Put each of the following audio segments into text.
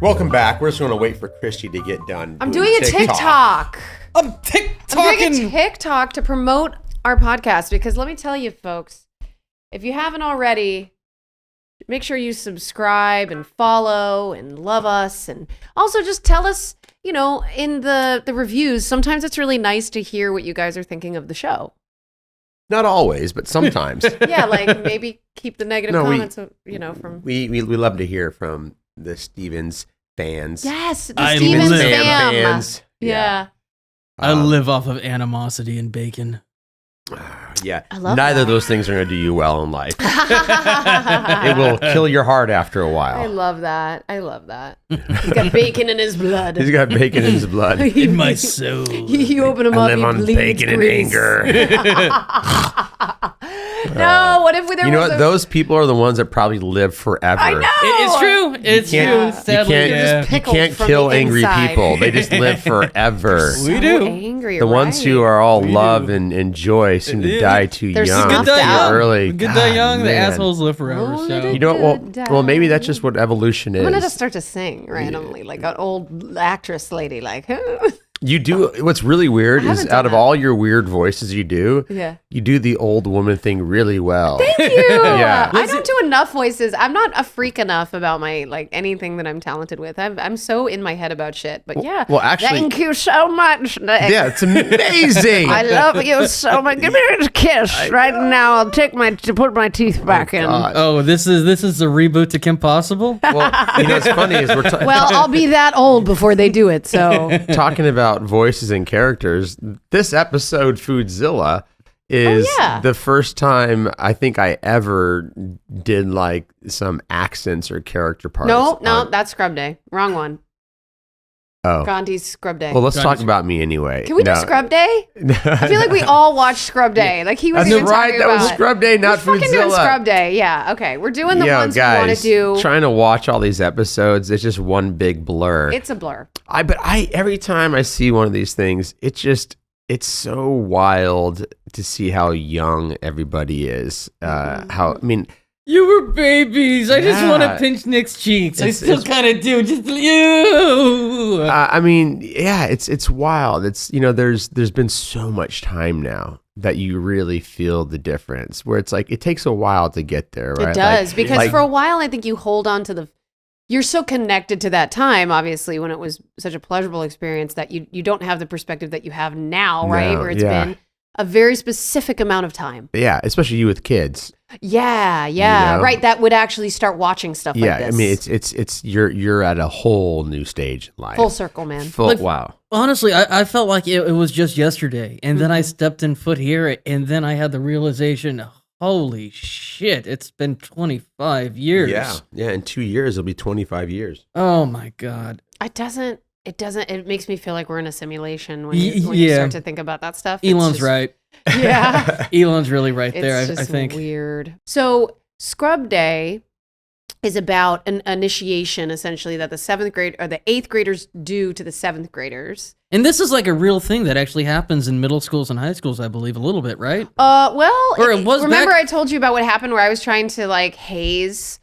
Welcome back. We're just going to wait for Christy to get done. I'm doing a TikTok. I'm doing a TikTok to promote our podcast because let me tell you, folks, if you haven't already, make sure you subscribe and follow and love us. And also just tell us, you know, in the reviews, sometimes it's really nice to hear what you guys are thinking of the show. Not always, but sometimes. Yeah, like maybe keep the negative comments, you know, from... We love to hear from the Stevens fans. Yes, the Stevens fans. Yeah. I live off of animosity and bacon. Yeah, Neither of those things are going to do you well in life. It will kill your heart after a while. I love that. He's got bacon in his blood. He's got bacon in his blood. In my soul. You open him I up, live he on bleeds bacon and grease. anger. No, what if there You know was what? Those people are the ones that probably live forever. I know. It's true. It's true. Sadly, You can't kill angry inside. people. They just live forever. We do. Angry, The ones who are all love do. and joy seem to die too They're young. snuffed too out. early. Good die young. The man. assholes live forever. Oh, So You know what? Well, maybe that's just what evolution I'm is. gonna just start to sing randomly, like an old actress lady, like. You do. What's really weird I is haven't done out of that. all your weird voices you do, Yeah. you do the old woman thing really well. Thank you. Yeah. I don't do enough voices. I'm not a freak enough about my anything that I'm talented with. I'm so in my head about shit. But yeah. well, actually- thank you so much. Nick. Yeah, it's amazing. I love you so much. Give me a kiss right now. I'll put my teeth back in. God. Oh, this is the reboot to Kim Possible. Well, you know, what's funny is we're Well, I'll be that old before they do it. So talking about voices and characters. This episode, Foodzilla, is the first time I think I ever did like some accents or character parts. no, that's Scrub Day. Wrong one. Oh. Gandhi's Scrub Day. Well, let's talk about me anyway. Can we do Scrub Day? I feel like we all watched Scrub Day. Like he was That's even right. talking That about was Scrub Day, not We're fucking doing Foodzilla. Scrub Day. Yeah. Okay. We're doing the Yo, ones guys, we want to do. trying to watch all these episodes, it's just one big blur. It's a blur. But every time I see one of these things, it's so wild to see how young everybody is. You were babies. I just Yeah. want to pinch Nick's cheeks. I still it's- kind of do. Just you. It's wild. It's, you know, there's been so much time now that you really feel the difference, where it's like it takes a while to get there, right? It does because like- for a while I think you hold on to you're so connected to that time, obviously, when it was such a pleasurable experience that you don't have the perspective that you have now, right? No, Where it's yeah. been a very specific amount of time. Yeah, especially you with kids. Yeah, You know? right. That would actually start watching stuff like this. I mean, it's you're at a whole new stage in life. full circle, man. Wow. Honestly, I felt like it was just yesterday. And then I stepped in foot here, and then I had the realization, holy shit, it's been 25 years. Yeah. In 2 years, it'll be 25 years. Oh, my God. It makes me feel like we're in a simulation when you start to think about that stuff. It's Elon's just- right. Yeah. Elon's really right It's there, just I think. weird. So Scrub Day is about an initiation, essentially, that the 8th graders do to the 7th graders. And this is like a real thing that actually happens in middle schools and high schools, I believe, a little bit, right? Or it was remember back- I told you about what happened where I was trying to like haze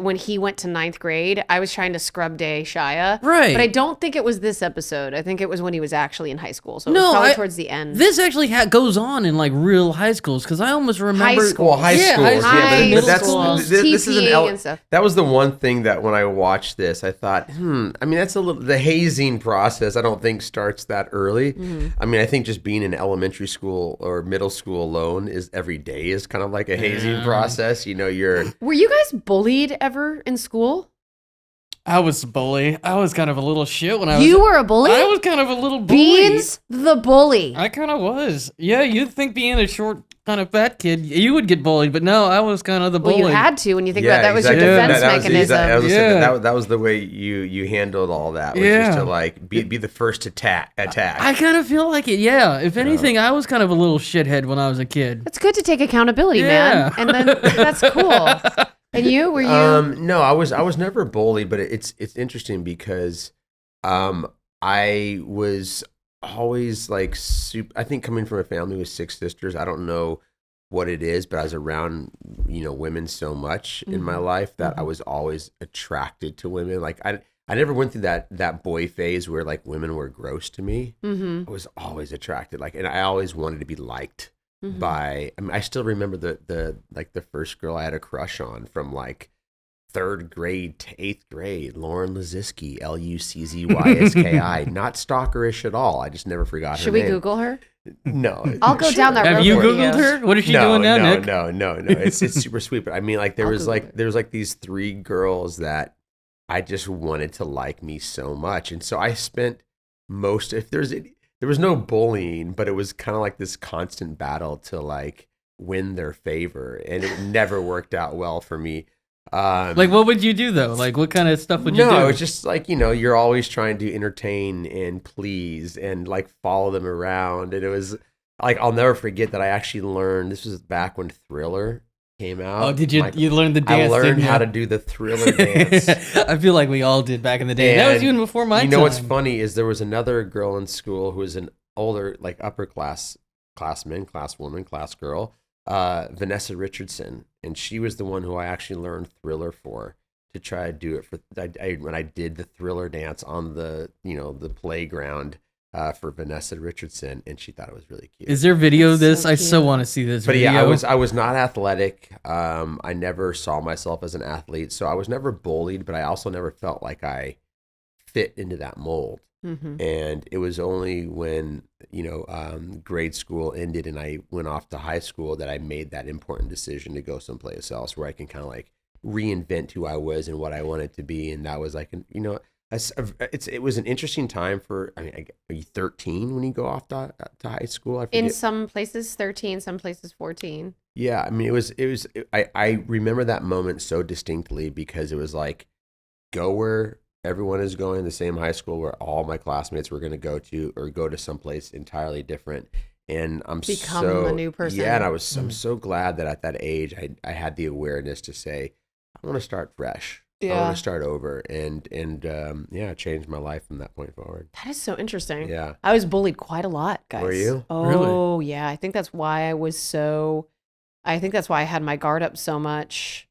when he went to 9th grade, I was trying to Scrub Day Shia. Right. But I don't think it was this episode. I think it was when he was actually in high school. So it No, was probably I- towards the end. This actually goes on in like real high schools because I almost remember High school. Well, high Yeah, schools. high Yeah, schools. but that's schools, this is TPing and stuff. that was the one thing that when I watched this, I thought, I mean, that's a little, the hazing process, I don't think starts that early. Mm-hmm. I mean, I think just being in elementary school or middle school alone is every day is kind of like a hazing process. You know, Were you guys bullied ever in school? I was a bully. I was kind of a little shit when I was. You were a bully? I was kind of a little bully. Beans the bully. I kind of was. Yeah, you'd think being a short, kind of fat kid, you would get bullied, but no, I was kind of the bully. Well, you had to when you think about it. That was exactly. your Yeah. defense That was mechanism. I was gonna say Yeah. that was the way you handled all that. Was Yeah. just to like be the first to attack. I kind of feel like it, yeah. If anything, I was kind of a little shithead when I was a kid. It's good to take accountability, Yeah. man. And then that's cool. And you? Were you? No, I was never a bully, but it's interesting because I was always like I think coming from a family with 6 sisters, I don't know what it is, but I was around, women so much in my life that I was always attracted to women. Like I never went through that boy phase where like women were gross to me. I was always attracted, and I always wanted to be liked by. I mean, I still remember the first girl I had a crush on from like 3rd grade to 8th grade, Lauren Laziski, Luczyi, not stalkerish at all. I just never forgot her name. Should we Google her? No, I'll go down that road. Have you Googled her? What is she doing now, Nick? No. It's super sweet. But I mean, like there was these 3 girls that I just wanted to like me so much, and so I spent there was no bullying, but it was kind of like this constant battle to like win their favor, and it never worked out well for me. Like, what would you do though? Like, what kind of stuff would you do? No, it's just like, you're always trying to entertain and please and like follow them around. And it was like, I'll never forget that I actually learned, this was back when Thriller came out. Oh, did you learn the dance? I learned how to do the Thriller dance. I feel like we all did back in the day. That was even before my time. You know what's funny is there was another girl in school who was an older, like upper classwoman, class girl, Vanessa Richardson, and she was the one who I actually learned Thriller for, to try to do it for. When I did the Thriller dance on the the playground for Vanessa Richardson, and she thought it was really cute. Is there video of this? So I cute. so want to see this. But video. yeah, I was not athletic. I never saw myself as an athlete, so I was never bullied. But I also never felt like I fit into that mold. And it was only when grade school ended and I went off to high school that I made that important decision to go someplace else where I can kind of like reinvent who I was and what I wanted to be. And that was like, it was an interesting time for. I mean, are you 13 when you go off to high school? I forget. In some places 13, some places 14. Yeah, I mean, I remember that moment so distinctly because it was like, go where everyone is going, the same high school where all my classmates were going to go to, or go to someplace entirely different. And Become a new person. Yeah, and I'm so glad that at that age I had the awareness to say, I want to start fresh. I want to start over, and change my life from that point forward. That is so interesting. Yeah, I was bullied quite a lot, guys. Were you? Oh, really? Yeah. I think that's why I had my guard up so much.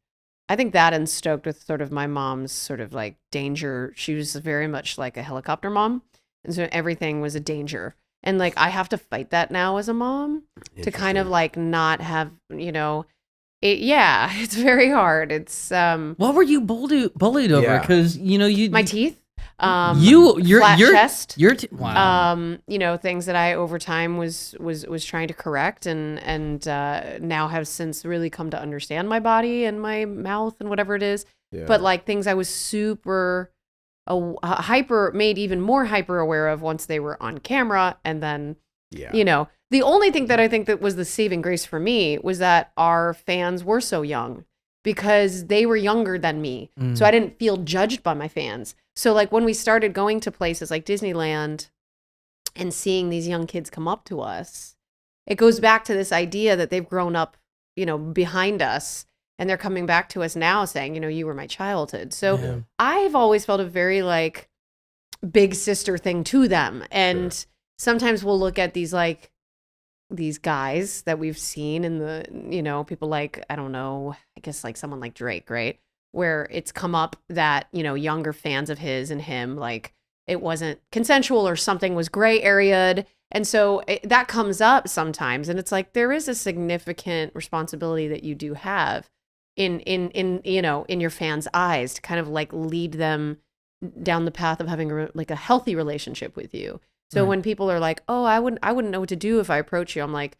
I think that and stoked with sort of my mom's sort of like danger. She was very much like a helicopter mom. And so everything was a danger. And like, I have to fight that now as a mom to kind of like not have, it's very hard. It's, what were you bullied over? Cause my teeth. Your flat chest. Wow. Things that I over time was trying to correct and now have since really come to understand my body and my mouth and whatever it is. Yeah. But like things I was super made even more hyper aware of once they were on camera. And then, the only thing that I think that was the saving grace for me was that our fans were so young because they were younger than me. So I didn't feel judged by my fans. So like when we started going to places like Disneyland and seeing these young kids come up to us, it goes back to this idea that they've grown up, behind us, and they're coming back to us now saying, you were my childhood. So I've always felt a very like big sister thing to them. And sometimes we'll look at these guys that we've seen in the, people like, I don't know, I guess like someone like Drake, right? Where it's come up that, younger fans of his and him, like it wasn't consensual or something was gray areaed. And so that comes up sometimes. And it's like, there is a significant responsibility that you do have in your fans' eyes to kind of like lead them down the path of having a healthy relationship with you. So when people are like, oh, I wouldn't know what to do if I approach you. I'm like,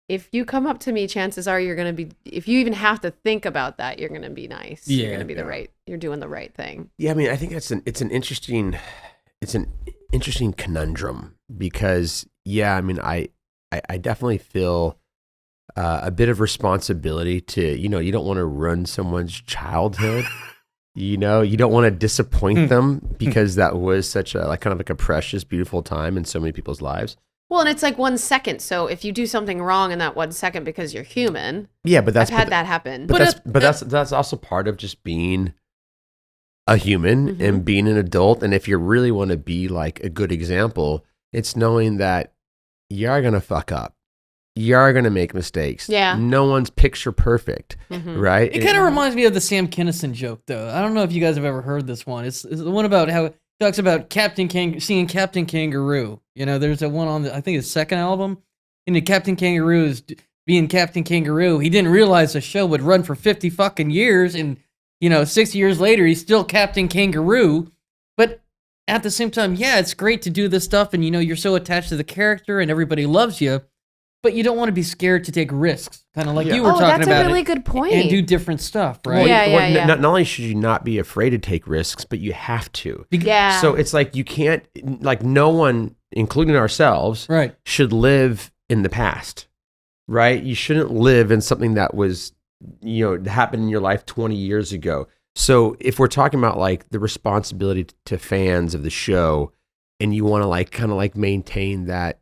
if you come up to me, chances are you're going to be, if you even have to think about that, you're going to be nice. Yeah, you're going to be you're doing the right thing. Yeah. I mean, I think it's an interesting conundrum because I mean, I definitely feel a bit of responsibility to, you don't want to ruin someone's childhood. You don't want to disappoint them because that was such a kind of like a precious, beautiful time in so many people's lives. Well, and it's like 1 second. So if you do something wrong in that 1 second because you're human, but I've had that happen. But that's also part of just being a human and being an adult. And if you really want to be like a good example, it's knowing that you are gonna fuck up. you are going to make mistakes. Yeah. No one's picture perfect, right? It kind of reminds me of the Sam Kinison joke, though. I don't know if you guys have ever heard this one. It's the one about how it talks about seeing Captain Kangaroo. You know, there's a one on I think his second album, and the Captain Kangaroo is being Captain Kangaroo. He didn't realize the show would run for 50 fucking years, and 6 years later he's still Captain Kangaroo. But at the same time, yeah, it's great to do this stuff, and you're so attached to the character, and everybody loves you. But you don't want to be scared to take risks, kind of like you were talking about. Oh, that's a really good point. And do different stuff, right? Yeah. Not only should you not be afraid to take risks, but you have to. Yeah. So it's like you can't, like no one, including ourselves, right, should live in the past, right? You shouldn't live in something that was, happened in your life 20 years ago. So if we're talking about like the responsibility to fans of the show, and you want to kind of maintain that,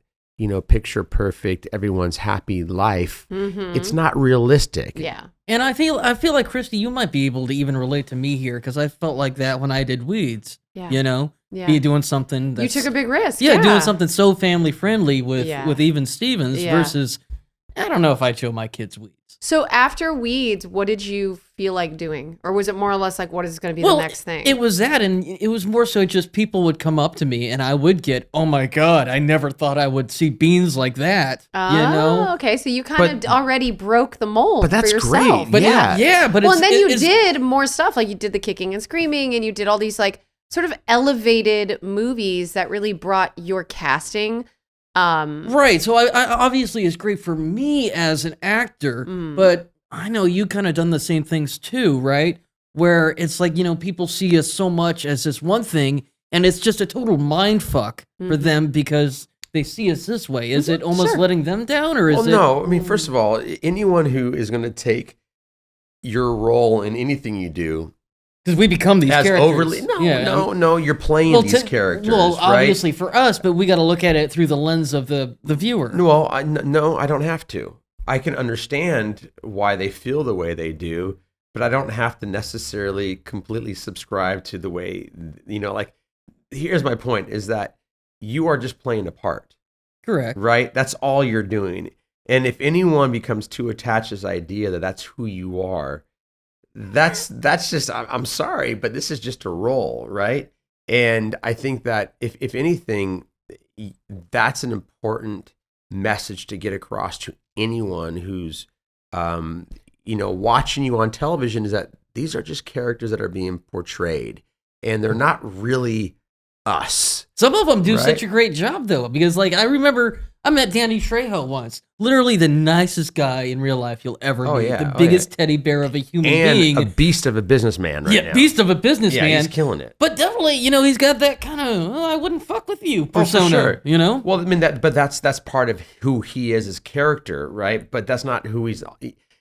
picture perfect, everyone's happy life, it's not realistic. Yeah. And I feel like, Christy, you might be able to even relate to me here, because I felt like that when I did Weeds. Yeah. Be doing something that's... You took a big risk. Yeah, doing something so family friendly with Even Stevens Yeah. versus, I don't know if I'd show my kids Weeds. So after Weeds, what did you feel like doing? Or was it more or less like, what is going to be the next thing? It was that, and it was more so just people would come up to me, and I would get, oh my God, I never thought I would see beans like that, Oh, okay. So you kind of already broke the mold But that's for yourself. great. But but well, and then you did more stuff. Like you did the kicking and screaming, and you did all these like sort of elevated movies that really brought your casting. Right. So I obviously it's great for me as an actor, but I know you kind of done the same things too, right? Where it's like, people see us so much as this one thing, and it's just a total mind fuck for them because they see us this way. Is it almost letting them down, or is it? No. I mean, first of all, anyone who is going to take your role in anything you do, because we become these characters. Overly, no, you're playing these characters. Well, right? obviously for us, but we got to look at it through the lens of the viewer. Well, no, I don't have to. I can understand why they feel the way they do, but I don't have to necessarily completely subscribe to the way, like, here's my point, is that you are just playing a part. Correct. Right? That's all you're doing. And if anyone becomes too attached to this idea that that's who you are, that's just, I'm sorry, but this is just a role, right? And I think that if anything, that's an important message to get across to anyone who's, watching you on television, is that these are just characters that are being portrayed, and they're not really us. Some of them do such a great job, though, because like I remember I met Danny Trejo once, literally the nicest guy in real life you'll ever meet, the biggest teddy bear of a human being, a beast of a businessman right now. Beast of a businessman. Yeah, he's killing it. But definitely, he's got that kind of I wouldn't fuck with you persona. For sure. Well, I mean that's part of who he is as character, right? But that's not who he's.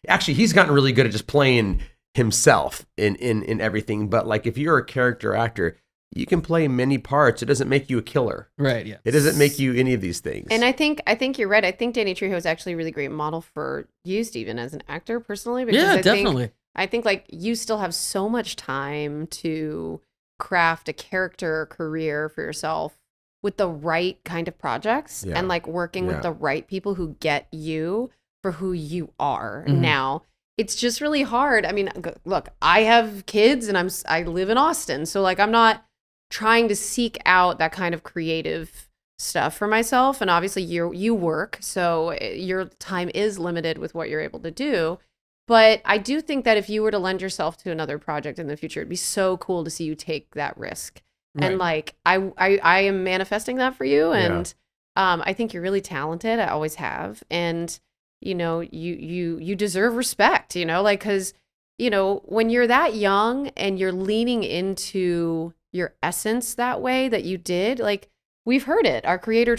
Actually, he's gotten really good at just playing himself in everything. But like, if you're a character actor, you can play many parts. It doesn't make you a killer. Right, yeah. It doesn't make you any of these things. And I think you're right. I think Danny Trejo is actually a really great model for you, Stephen, as an actor personally. Because definitely. I think like you still have so much time to craft a character career for yourself with the right kind of projects and like working with the right people who get you for who you are now. It's just really hard. I mean, look, I have kids and I live in Austin. So like, I'm not trying to seek out that kind of creative stuff for myself. And obviously you work, so your time is limited with what you're able to do. But I do think that if you were to lend yourself to another project in the future, it'd be so cool to see you take that risk. Right. And like, I am manifesting that for you. And I think you're really talented. I always have. And you deserve respect, like, cause when you're that young and you're leaning into your essence that way that you did, like we've heard it. Our creator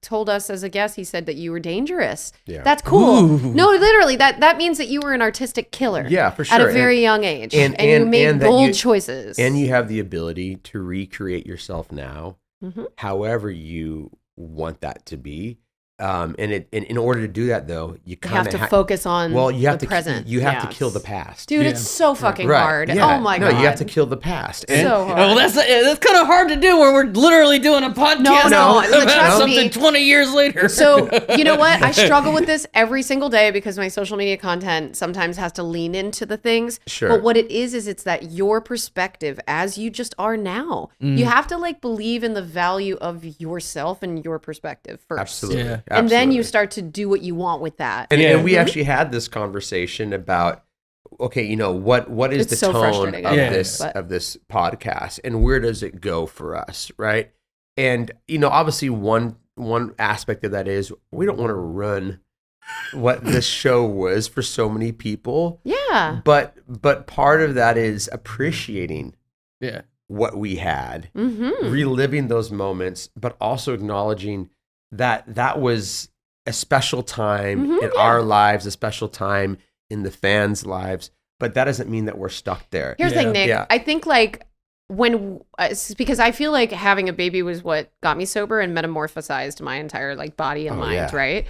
told us as a guest, he said that you were dangerous. Yeah. That's cool. Ooh. No, literally that means that you were an artistic killer. Yeah, for sure. At a very young age. And you made bold choices. And you have the ability to recreate yourself now, however you want that to be. And in order to do that, though, you kind of have to focus on the present. You have to kill the past. Dude, it's so fucking hard. Yeah. Oh my God. No, you have to kill the past. And so hard. Well, that's kind of hard to do when we're literally doing a podcast about something 20 years later. So, you know what? I struggle with this every single day because my social media content sometimes has to lean into the things. Sure. But what it is it's that your perspective as you just are now. You have to like believe in the value of yourself and your perspective first. Absolutely. Yeah. And then you start to do what you want with that. And we actually had this conversation about, okay, you know, what is It's the so tone frustrating. of this podcast, and where does it go for us, right? And you know, obviously one aspect of that is we don't want to run what this show was for so many people. Yeah. But part of that is appreciating what we had, reliving those moments, but also acknowledging that was a special time in our lives, a special time in the fans' lives, but that doesn't mean that we're stuck there. Here's the thing, Nick. I think like because I feel like having a baby was what got me sober and metamorphosized my entire like body and mind, right?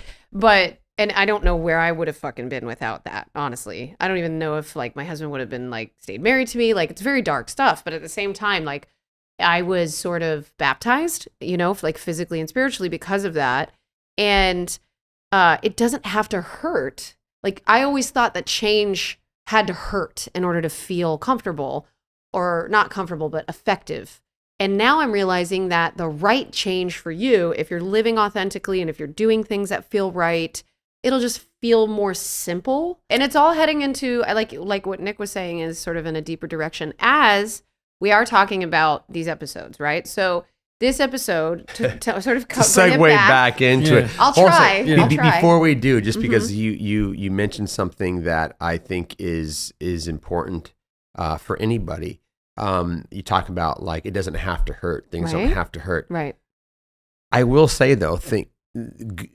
And I don't know where I would have fucking been without that, honestly. I don't even know if like my husband would have been like stayed married to me. Like it's very dark stuff, but at the same time, like I was sort of baptized, you know, like physically and spiritually because of that. And it doesn't have to hurt. Like I always thought that change had to hurt in order to feel comfortable, or not comfortable, but effective. And now I'm realizing that the right change for you, if you're living authentically and if you're doing things that feel right, it'll just feel more simple. And it's all heading into, I like what Nick was saying, is sort of in a deeper direction as we are talking about these episodes, right? So this episode, to sort of segue back into it. I'll try. Before we do, just because you mentioned something that I think is important for anybody. You talk about like it doesn't have to hurt. Things don't have to hurt. Right. I will say though,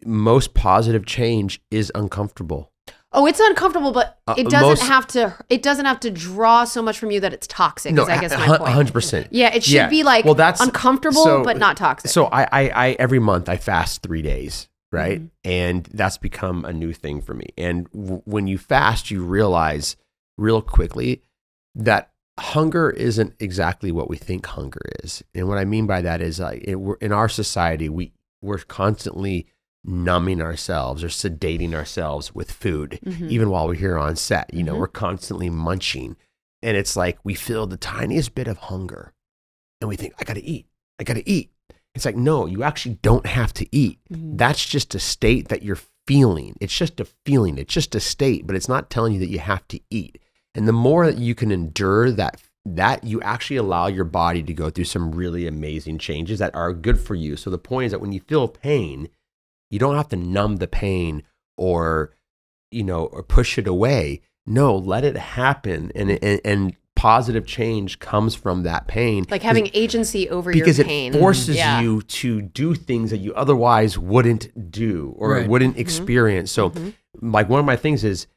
most positive change is uncomfortable. Oh, it's uncomfortable, but it doesn't have to. It doesn't have to draw so much from you that it's toxic. No, I guess my point. 100%. Yeah, it should be like uncomfortable, but not toxic. So I every month I fast 3 days, right? And that's become a new thing for me. And when you fast, you realize real quickly that hunger isn't exactly what we think hunger is. And what I mean by that is, in our society, we're constantly numbing ourselves or sedating ourselves with food, even while we're here on set. You know, we're constantly munching, and it's like we feel the tiniest bit of hunger, and we think, I got to eat. It's like, no, you actually don't have to eat. That's just a state that you're feeling. It's just a feeling. It's just a state, but it's not telling you that you have to eat. And the more that you can endure that you actually allow your body to go through some really amazing changes that are good for you. So the point is that when you feel pain, you don't have to numb the pain or push it away. No, let it happen. And positive change comes from that pain. Like having agency over your pain. Because it forces you to do things that you otherwise wouldn't do or wouldn't experience. So like one of my things is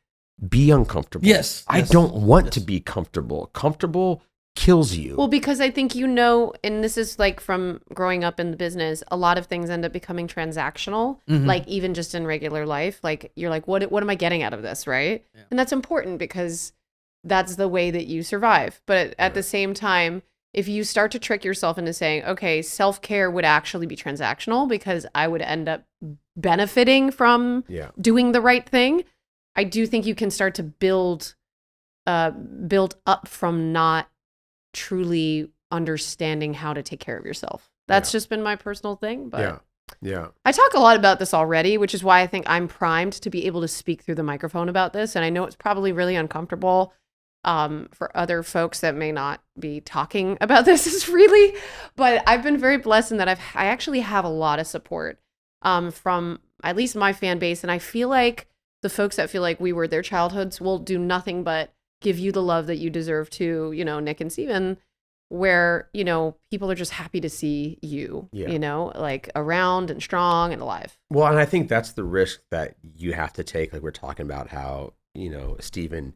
be uncomfortable. Yes. I don't want to be comfortable. Comfortable kills you. Well, because I think and this is like from growing up in the business, a lot of things end up becoming transactional, like even just in regular life. Like you're like, what am I getting out of this, right? Yeah. And that's important because that's the way that you survive. But at the same time, if you start to trick yourself into saying, okay, self-care would actually be transactional because I would end up benefiting from doing the right thing, I do think you can start to build up from not truly understanding how to take care of yourself. That's just been my personal thing. But I talk a lot about this already, which is why I think I'm primed to be able to speak through the microphone about this. And I know it's probably really uncomfortable for other folks that may not be talking about this as freely, but I've been very blessed in that I actually have a lot of support from at least my fan base. And I feel like the folks that feel like we were their childhoods will do nothing but give you the love that you deserve to, Nick and Steven, where, people are just happy to see you, like around and strong and alive. Well, and I think that's the risk that you have to take. Like we're talking about how, Steven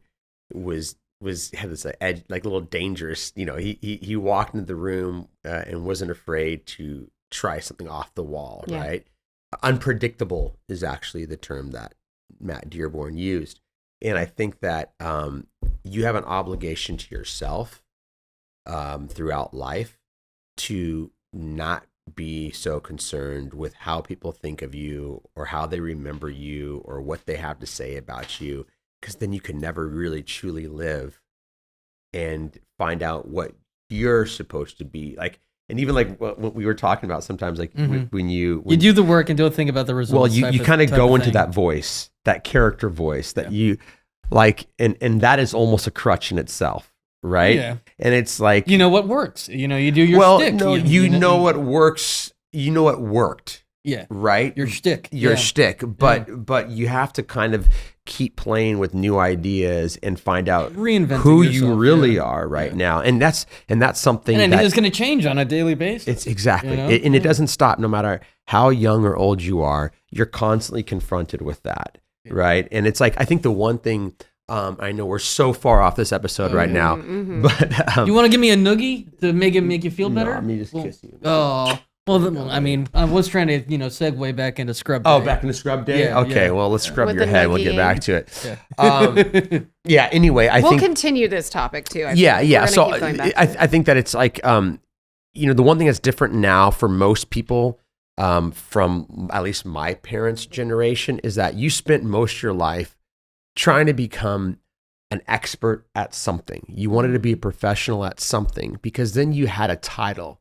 had this edge, like a little dangerous, he walked into the room and wasn't afraid to try something off the wall. Right. unpredictable is actually the term that Matt Dearborn used. And I think that you have an obligation to yourself throughout life to not be so concerned with how people think of you or how they remember you or what they have to say about you, because then you can never really truly live and find out what you're supposed to be like. And even like what we were talking about sometimes, like when you do the work and don't think about the results. Well, you kind of go into that voice, that character voice that you like, and that is almost a crutch in itself, right? Yeah. And it's like, you know what works. You know, you do your shtick. No, you know what works. You know what worked. Yeah. Right? Your shtick. Your shtick. But you have to kind of keep playing with new ideas and find out who you really are right now. And that's something and it's going to change on a daily basis. It's exactly. You know? It doesn't stop no matter how young or old you are. You're constantly confronted with that. Yeah. Right? And it's like, I think the one thing, I know we're so far off this episode right now, but you want to give me a noogie to make you feel better? Let me just kiss you. Oh. Well, I mean, I was trying to, segue back into scrub day. Oh, back into scrub day? Yeah, okay, well, let's scrub your head. We'll get back to it. Yeah, anyway, I think... We'll continue this topic, too. Yeah. So I think that it's like, the one thing that's different now for most people from at least my parents' generation is that you spent most of your life trying to become an expert at something. You wanted to be a professional at something because then you had a title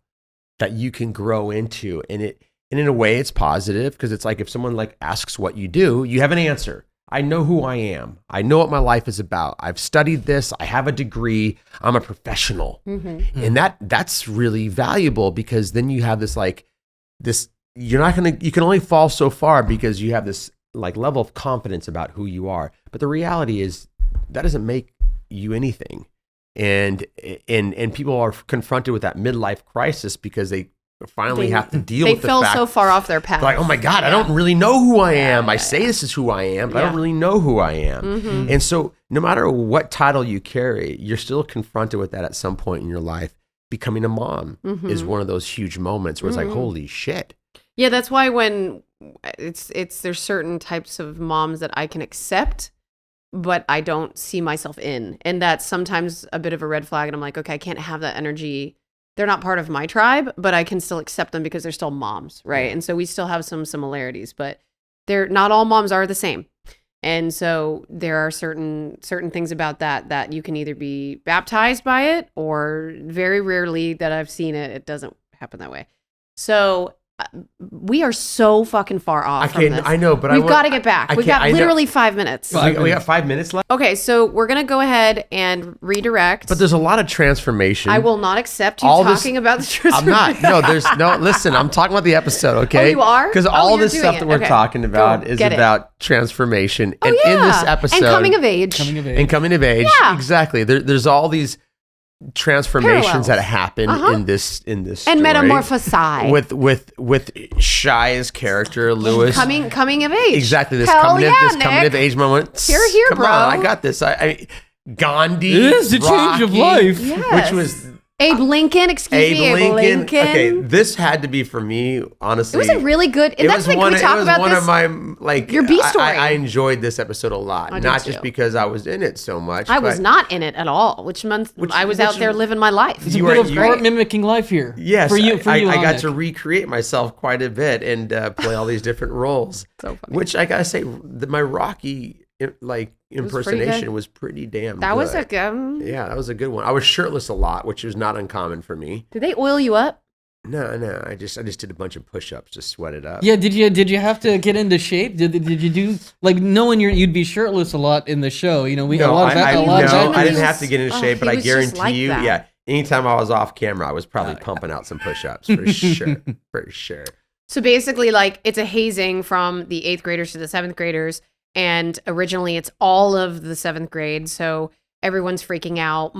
that you can grow into, and in a way it's positive because it's like if someone like asks what you do, you have an answer. I know who I am. I know what my life is about. I've studied this. I have a degree. I'm a professional, and that's really valuable because then you have this you can only fall so far because you have this like level of confidence about who you are. But the reality is that doesn't make you anything. And people are confronted with that midlife crisis because they finally have to deal with the fact. They fell so far off their path. Like, oh my God, I don't really know who I am. I say this is who I am, but I don't really know who I am. And so no matter what title you carry, you're still confronted with that at some point in your life. Becoming a mom is one of those huge moments where it's like, holy shit. Yeah, that's why when there's certain types of moms that I can accept, but I don't see myself in. And that's sometimes a bit of a red flag. And I'm like, okay, I can't have that energy. They're not part of my tribe, but I can still accept them because they're still moms, right? And so we still have some similarities, but not all moms are the same. And so there are certain things about that you can either be baptized by it, or very rarely that I've seen it doesn't happen that way. So we are so fucking far off from this. I know, but we've got to get back. We've got literally 5 minutes. We got 5 minutes left. Okay, so we're gonna go ahead and redirect. But there's a lot of transformation. I will not accept you talking about the transformation. I'm not. Listen, I'm talking about the episode. Okay, oh, you are? Because all this stuff that we're talking about is about transformation, and in this episode, and coming of age, Yeah. Exactly. There's all these transformations that happen in this story. And metamorphosize with Shia's character Lewis coming of age. Exactly, this coming of age moment. Here, Come bro. on, I got this. I Gandhi. It is the change of life. Yes. Which was Abe Lincoln. Abe Lincoln. Okay, this had to be for me. Honestly, it was a really good. And that's like we talk about one this. of my your B story. I enjoyed this episode a lot, not just because I was in it so much. I was not in it at all. Which I was out there living my life. You were mimicking life here. Yes, for you. I got to recreate myself quite a bit and play all these different roles. So funny. Which I gotta say, my Rocky impersonation was pretty damn good. That was that was a good one. I was shirtless a lot, which was not uncommon for me. Did they oil you up? No. I just did a bunch of push-ups to sweat it up. Yeah, did you have to get into shape? Did you do like knowing you'd be shirtless a lot in the show? I didn't have to get into shape, but I guarantee you, that. Anytime I was off camera, I was probably pumping out some push-ups for sure, for sure. So basically, like it's a hazing from the 8th graders to the 7th graders. And originally it's all of the 7th grade. So everyone's freaking out.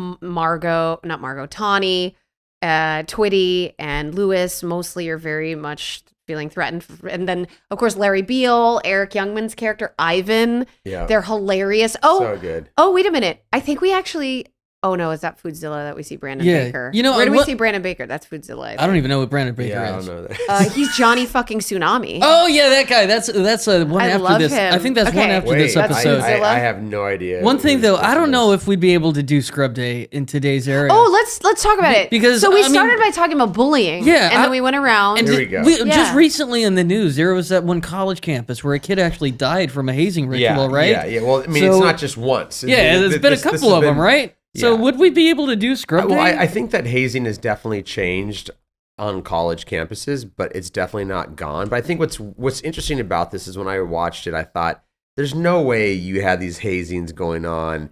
Tawny, Twitty, and Lewis mostly are very much feeling threatened. And then, of course, Larry Beale, Eric Youngman's character, Ivan. Yeah. They're hilarious. So good. Oh, wait a minute. I think we actually Oh no, is that Foodzilla that we see Brandon Yeah. Baker? You know, where do we see Brandon Baker? That's Foodzilla. I don't even know what Brandon Baker Yeah, I is. don't know that. He's Johnny fucking Tsunami. Oh yeah, that guy. That's one I after love this. him. I think that's one Okay. after this That's episode. Foodzilla. I have no idea. One thing though, I don't know if we'd be able to do Scrub Day in today's era. Oh, let's talk about it. Because, so we I mean- started by talking about bullying. Yeah, and then we went around. And Here we go. Just Yeah. recently in the news, there was that one college campus where a kid actually died from a hazing ritual, right? Yeah. Well, I mean, So- it's not just once. Yeah, there's been a couple of them, right? So Yeah. would we be able to do Scrub Day? Well, I think that hazing has definitely changed on college campuses, but it's definitely not gone. But I think what's interesting about this is when I watched it, I thought there's no way you had these hazings going on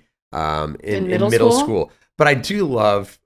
in middle school. But I do love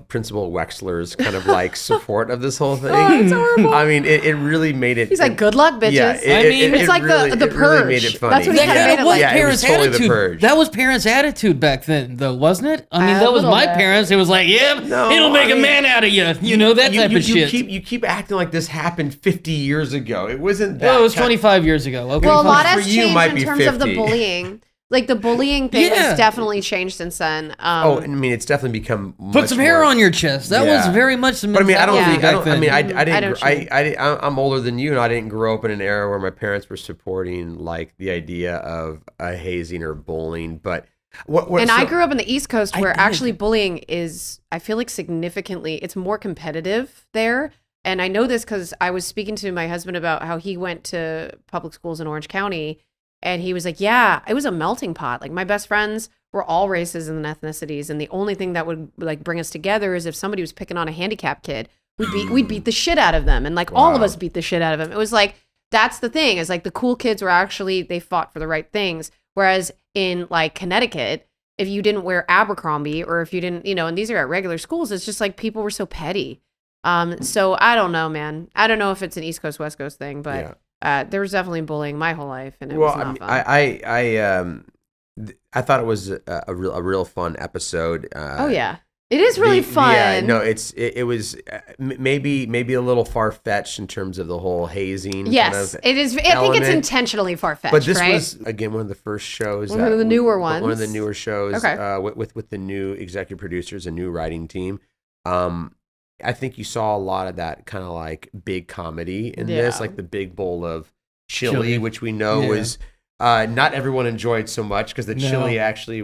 Principal Wexler's kind of like support of this whole thing. Oh, it's horrible. I mean, it really made it. He's like, "Good luck, bitches." Yeah, it's like really, the it really made Purge. it funny. That's what he that kind of kind made of it was like. Yeah, it was parents' totally the attitude. Purge. That was parents' attitude back then, though, wasn't it? I mean, A that was little my bit. parents. It was like, yep, No, it'll make I a mean, man out of you. You know, that type of shit. You keep acting like this happened 50 years ago. It wasn't that. Well, it was 25 years ago. Okay, Well, a fine. lot For has you, changed might in be terms of the 50. bullying. Like the bullying thing Yeah. has definitely changed since then. Oh, I mean, it's definitely become. Put much some hair more- on your chest. That Yeah. was very much the But I mean, I don't mentality think. back I don't. I then. mean, I I didn't. know what you mean. I'm older than you, and I didn't grow up in an era where my parents were supporting like the idea of hazing or bullying. But and I grew up in the East Coast I where did. actually bullying is, I feel like significantly, it's more competitive there. And I know this because I was speaking to my husband about how he went to public schools in Orange County. And he was like, yeah, it was a melting pot. Like my best friends were all races and ethnicities. And the only thing that would like bring us together is if somebody was picking on a handicapped kid, we'd beat the shit out of them. And like all of Wow. us beat the shit out of them. It was like, that's the thing is like the cool kids were actually, they fought for the right things. Whereas in like Connecticut, if you didn't wear Abercrombie or if you didn't, and these are at regular schools, it's just like people were so petty. So I don't know, man. I don't know if it's an East Coast, West Coast thing, but there was definitely bullying my whole life, and it was not fun. I thought it was a real fun episode. Oh yeah, it is really fun. Yeah, no, it was maybe a little far fetched in terms of the whole hazing. Yes, kind of it is. I think it's element. intentionally far fetched. But this right? was again one of the first shows. One of the newer ones. One of the newer shows. Okay. With the new executive producers, a new writing team. I think you saw a lot of that kind of like big comedy in this, Yeah. like the big bowl of chili. Which we know was not everyone enjoyed so much because the chili actually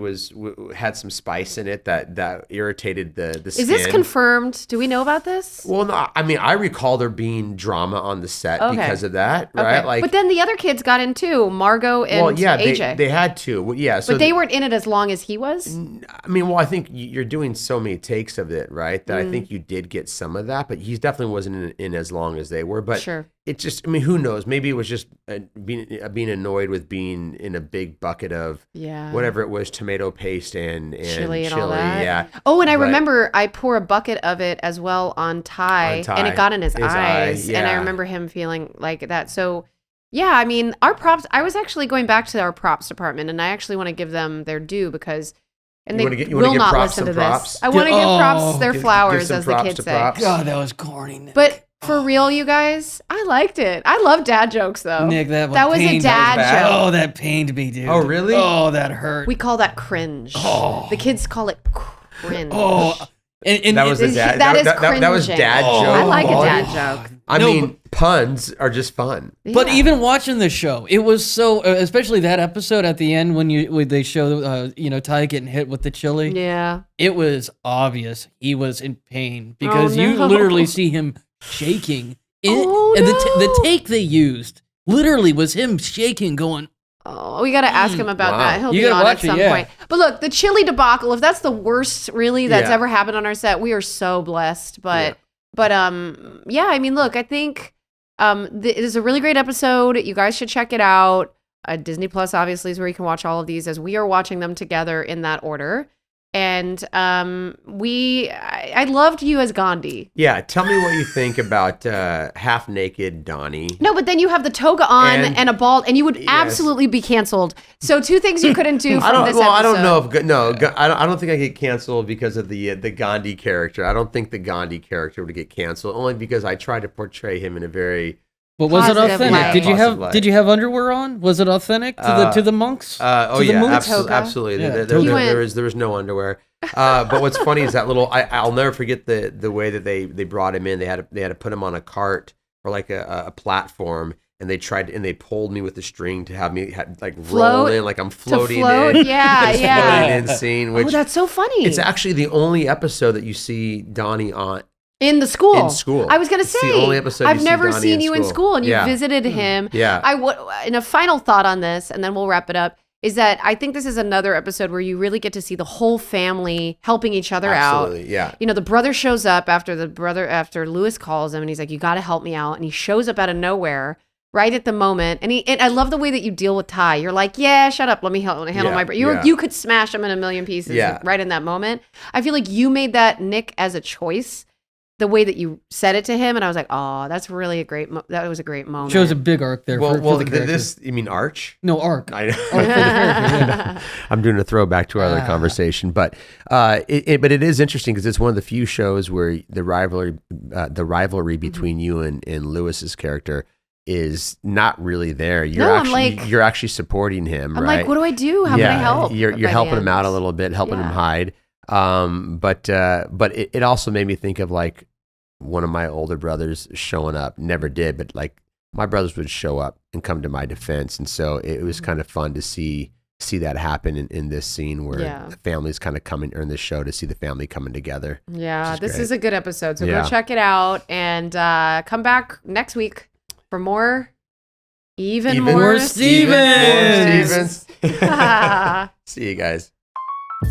had some spice in it that irritated the skin. Is this confirmed? Do we know about this? Well, no, I mean, I recall there being drama on the set Okay. because of that, right? Okay. Like, but then the other kids got in too, Margot and AJ. they had to. Well, yeah, so but they weren't in it as long as he was. I mean, well, I think you're doing so many takes of it, right? That I think you did get some of that, but he definitely wasn't in as long as they were. But Sure. it just, I mean, who knows? Maybe it was just being annoyed with being in a big bucket of whatever it was, tomato paste and chili and all that. Yeah. Oh, and I But- remember I pour a bucket of it as well on Ty, and it got in his eyes. And I yeah. remember him feeling like that. So, yeah, I mean, our props, I was actually going back to our props department, and I actually want to give them their due because, and You they wanna give will not props listen to some this. props? I want to give props Oh. to their Give flowers, some as the props kids to say. props. God, that was corny. Nick. But for real, you guys, I liked it. I love dad jokes, though. Nick, that was a pained- dad bad. joke. Oh, that pained me, dude. Oh, really? Oh, that hurt. We call that cringe. Oh. The kids call it cringe. Oh, and That was a dad. That is that was cringing. dad Oh. joke. I like a quality. dad joke. I No, mean, puns are just fun. But Yeah. even watching the show, it was so, especially that episode at the end when they show, Ty getting hit with the chili. Yeah. It was obvious he was in pain because you no. literally see him shaking. Oh, and no. the take they used literally was him shaking, going, Oh, we got to ask him about Wow. that. He'll You be gotta on at watch it, some yeah. point. But look, the chili debacle, if that's the worst really that's Yeah. ever happened on our set, we are so blessed. But yeah, I mean, look, I think it is a really great episode. You guys should check it out. Disney Plus obviously is where you can watch all of these as we are watching them together in that order. And I loved you as Gandhi. Yeah, tell me what you think about half naked Donnie. No, but then you have the toga on And- and a bald, and you would Yes. absolutely be canceled. So two things you couldn't do from I don't. this Well, episode. I don't know if I don't think I get canceled because of the Gandhi character. I don't think the Gandhi character would get canceled only because I try to portray him in a very But was it Positive authentic? light. Did you have underwear on? Was it authentic to the monks? Absolutely. Yeah, There was no underwear. But what's funny is that little. I'll never forget the way that they brought him in. They had to put him on a cart or like a platform, and they pulled me with the string to have me roll in like I'm floating in. Yeah. Floating in scene. Which, that's so funny. It's actually the only episode that you see Donnie on. In the school. In school. I was going to say, the only episode I've never seen you in school, and you visited him. Yeah. In a final thought on this, and then we'll wrap it up, is that I think this is another episode where you really get to see the whole family helping each other out. Absolutely, yeah. The brother shows up after Lewis calls him, and he's like, you got to help me out. And he shows up out of nowhere right at the moment. And I love the way that you deal with Ty. You're like, yeah, shut up. Let me handle my brother. You could smash him in a million pieces right in that moment. I feel like you made that, Nick, as a choice. The way that you said it to him, and I was like, "Oh, that's really a great. That was a great moment." Shows a big arc there. For the this you mean Arch? No, arc. I know. I'm doing a throwback to our other conversation, but it is interesting because it's one of the few shows where the rivalry between you and Lewis's character is not really there. You're actually supporting him. I'm right? like, what do I do? How can I help? You're helping him out a little bit, helping him hide. But it also made me think of like one of my older brothers showing up. Never did, but like my brothers would show up and come to my defense, and so it was kind of fun to see that happen in this scene where the family's kind of coming, or in this show to see the family coming together. Yeah, this is a good episode, so go check it out and come back next week for more. Even more Stevens. See you guys.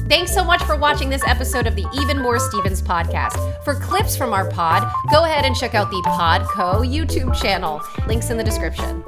Thanks so much for watching this episode of the Even More Stevens podcast. For clips from our pod, go ahead and check out the Podco YouTube channel. Links in the description.